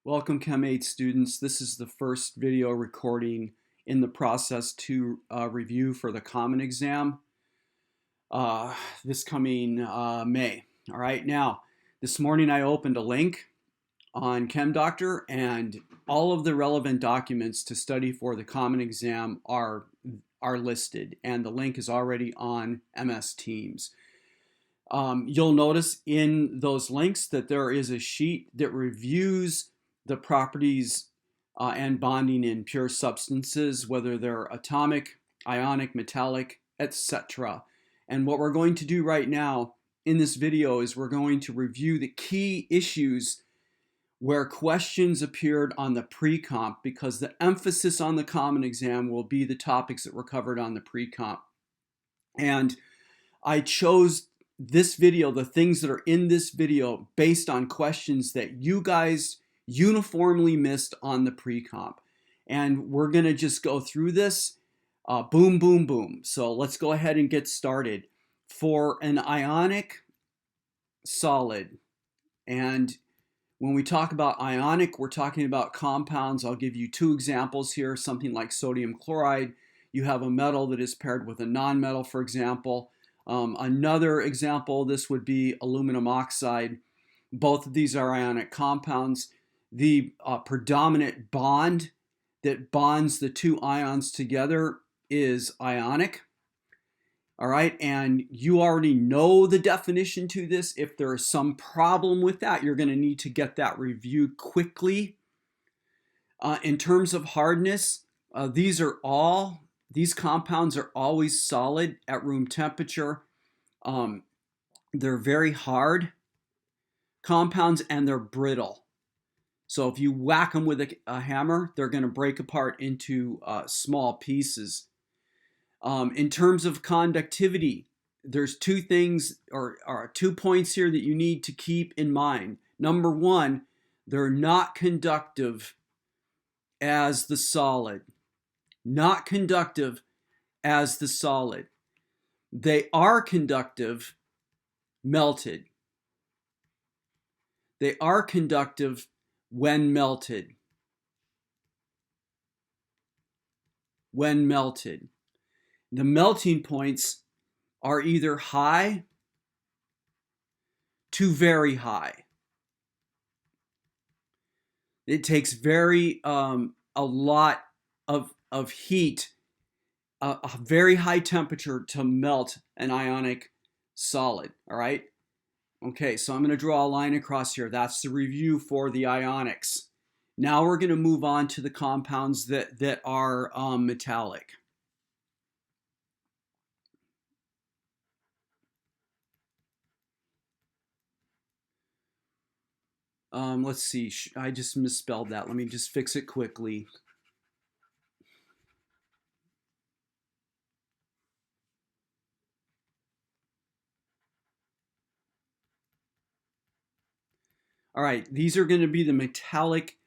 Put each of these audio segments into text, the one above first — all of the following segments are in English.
Welcome Chem 8 students. This is the first video recording in the process to review for the common exam this coming May. All right, now this morning I opened a link on ChemDoctor and all of the relevant documents to study for the common exam are listed, and the link is already on MS Teams. You'll notice in those links that there is a sheet that reviews the properties and bonding in pure substances, whether they're atomic, ionic, metallic, etc. And what we're going to do right now in this video is we're going to review the key issues where questions appeared on the pre-comp, because the emphasis on the common exam will be the topics that were covered on the pre-comp. And I chose this video, the things that are in this video, based on questions that you guys uniformly missed on the pre-comp. And we're going to just go through this boom, boom, boom. So let's go ahead and get started. For an ionic solid, and when we talk about ionic, we're talking about compounds. I'll give you two examples here, something like sodium chloride. You have a metal that is paired with a nonmetal, for example. Another example, this would be aluminum oxide. Both of these are ionic compounds. The predominant bond that bonds the two ions together is ionic. All right, and you already know the definition to this. If there is some problem with that, you're going to need to get that reviewed quickly. In terms of hardness, these compounds are always solid at room temperature. They're very hard compounds and they're brittle. So if you whack them with a hammer, they're going to break apart into small pieces. In terms of conductivity, there's two things or 2 points here that you need to keep in mind. Number one, they're not conductive as the solid. Not conductive as the solid. They are conductive melted. They are conductive when melted. When melted. The melting points are either high to very high. It takes a lot of heat, a very high temperature to melt an ionic solid. All right. Okay, so I'm going to draw a line across here. That's the review for the ionics. Now we're going to move on to the compounds that are metallic. Let's see, I just misspelled that. Let me just fix it quickly. All right, these are going to be the metallic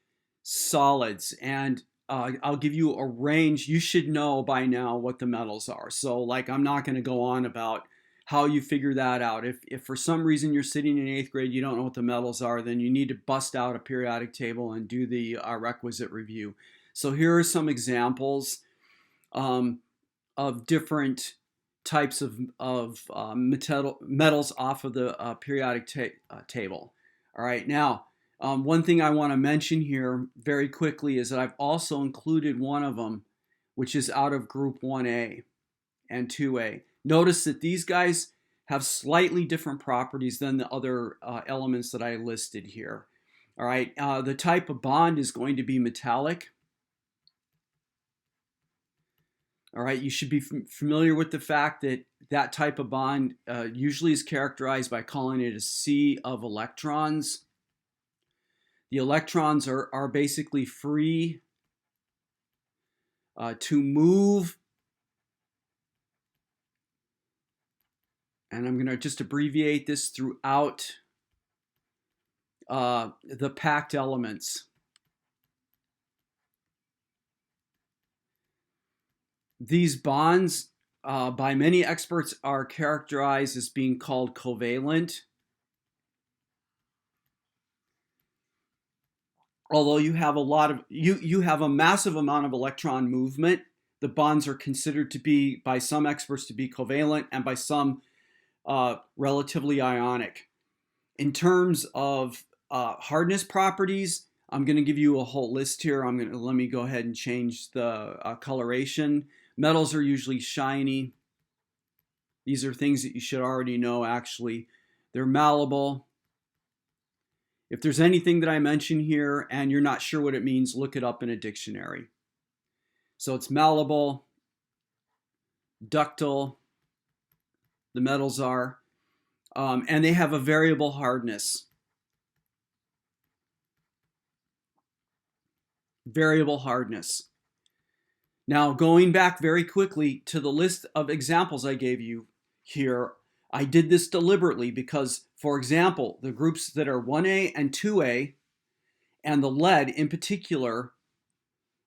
solids, and I'll give you a range. You should know by now what the metals are. So like, I'm not going to go on about how you figure that out. If for some reason you're sitting in 8th grade, you don't know what the metals are, then you need to bust out a periodic table and do the requisite review. So here are some examples of different types of metals off of the periodic table. All right, now one thing I want to mention here very quickly is that I've also included one of them, which is out of group 1A and 2A. Notice that these guys have slightly different properties than the other elements that I listed here. All right, the type of bond is going to be metallic. All right, you should be familiar with the fact that that type of bond usually is characterized by calling it a sea of electrons. The electrons are basically free to move. And I'm going to just abbreviate this throughout the packed elements. These bonds, by many experts, are characterized as being called covalent. although you have a lot of you have a massive amount of electron movement, the bonds are considered to be, by some experts, to be covalent, and by some relatively ionic. In terms of hardness properties, I'm going to give you a whole list here. Let me go ahead and change the coloration. Metals are usually shiny. These are things that you should already know, actually. They're malleable. If there's anything that I mention here and you're not sure what it means, look it up in a dictionary. So it's malleable, ductile, the metals are, and they have a variable hardness. Variable hardness. Now, going back very quickly to the list of examples I gave you here, I did this deliberately because, for example, the groups that are 1A and 2A, and the lead in particular,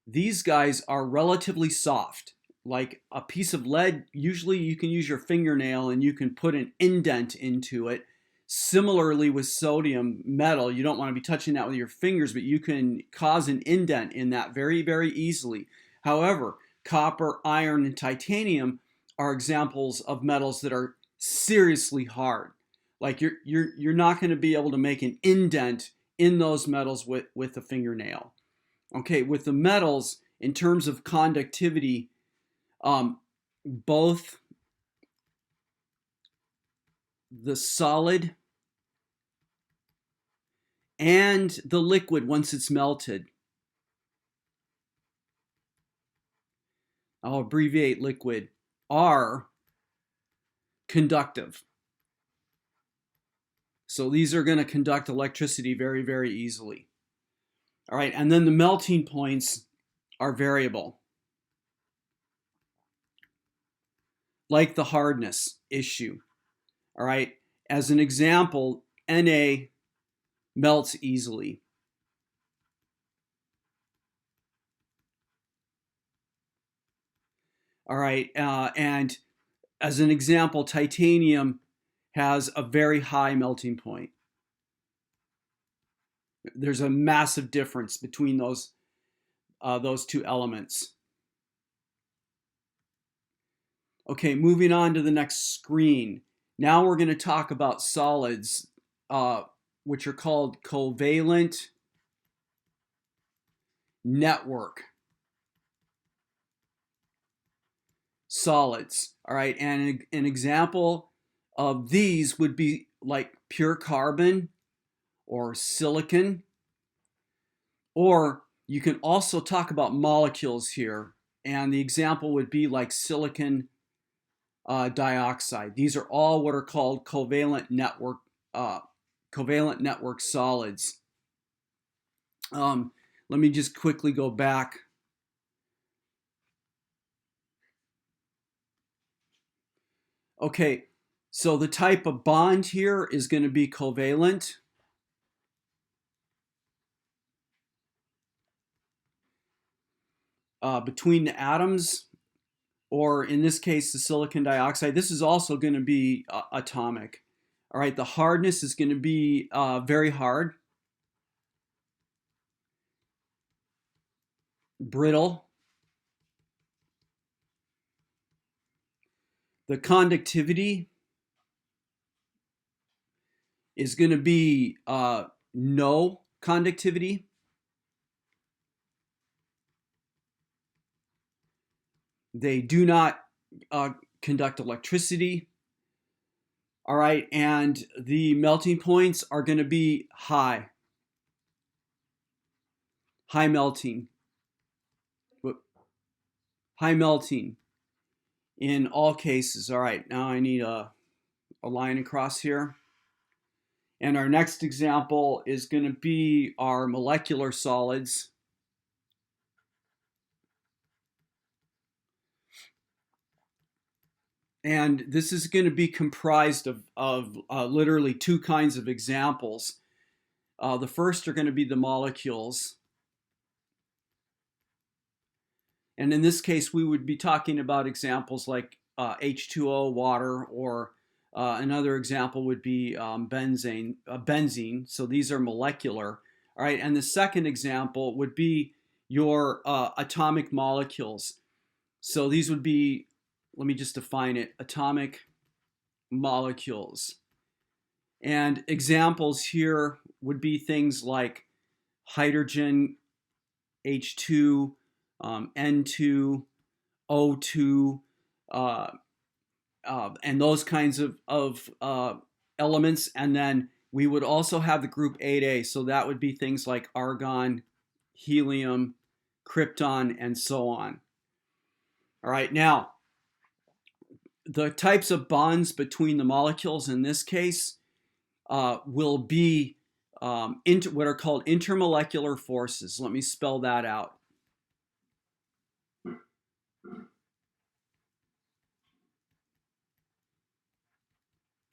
these guys are relatively soft. Like a piece of lead, usually you can use your fingernail and you can put an indent into it. Similarly with sodium metal, you don't want to be touching that with your fingers, but you can cause an indent in that very, very easily. However, copper, iron, and titanium are examples of metals that are seriously hard. Like you're not going to be able to make an indent in those metals with a fingernail. Okay, with the metals, in terms of conductivity, both the solid and the liquid, once it's melted, I'll abbreviate liquid, are conductive. So these are going to conduct electricity very, very easily. All right, and then the melting points are variable, like the hardness issue. All right, as an example, Na melts easily. All right, and as an example, titanium has a very high melting point. There's a massive difference between those two elements. Okay, moving on to the next screen. Now we're going to talk about solids, which are called covalent network solids. All right, and an example of these would be like pure carbon or silicon, or you can also talk about molecules here, and the example would be like silicon dioxide. These are all what are called covalent network solids. Let me just quickly go back. Okay, so the type of bond here is going to be covalent. Between the atoms, or in this case, the silicon dioxide. This is also going to be atomic. All right, the hardness is going to be very hard, brittle. The conductivity is going to be no conductivity. They do not conduct electricity. All right, and the melting points are going to be high melting. High melting in all cases. All right, now I need a line across here. And our next example is going to be our molecular solids. And this is going to be comprised of literally two kinds of examples. The first are going to be the molecules. And in this case, we would be talking about examples like H2O, water, or another example would be benzene. So these are molecular. All right, and the second example would be your atomic molecules. So these would be, let me just define it, atomic molecules. And examples here would be things like hydrogen, H2, N2, O2, and those kinds of elements. And then we would also have the group 8A. So that would be things like argon, helium, krypton, and so on. All right, now, the types of bonds between the molecules in this case will be what are called intermolecular forces. Let me spell that out.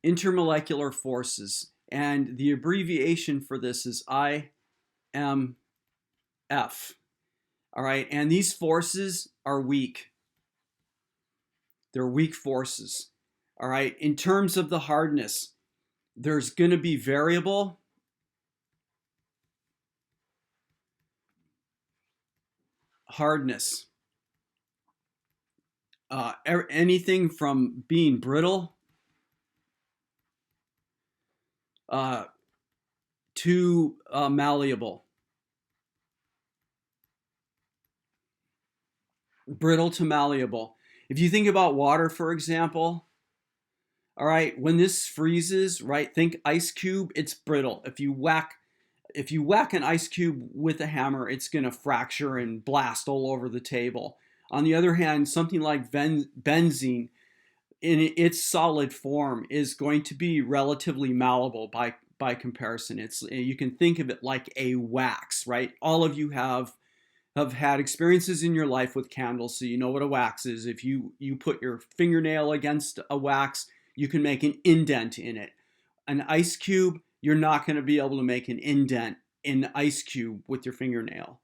Intermolecular forces. And the abbreviation for this is IMF. All right, and these forces are weak. They're weak forces. All right, in terms of the hardness, there's going to be variable, hardness. Anything from being brittle to malleable. Brittle to malleable. If you think about water, for example, all right, when this freezes, right, think ice cube, it's brittle. If you whack an ice cube with a hammer, it's going to fracture and blast all over the table. On the other hand, something like benzene, in its solid form, is going to be relatively malleable by comparison. You can think of it like a wax, right? All of you have had experiences in your life with candles, so you know what a wax is. If you put your fingernail against a wax, you can make an indent in it. An ice cube, you're not going to be able to make an indent in the ice cube with your fingernail.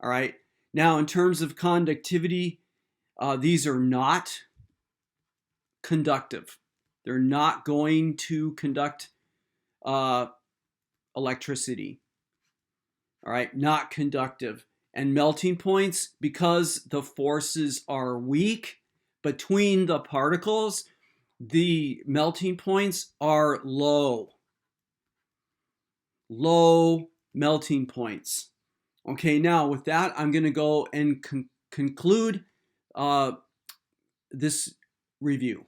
All right. Now, in terms of conductivity, these are not conductive. They're not going to conduct electricity. All right, not conductive. And melting points, because the forces are weak between the particles, the melting points are low. Low melting points. Okay, now with that, I'm going to go and conclude this review.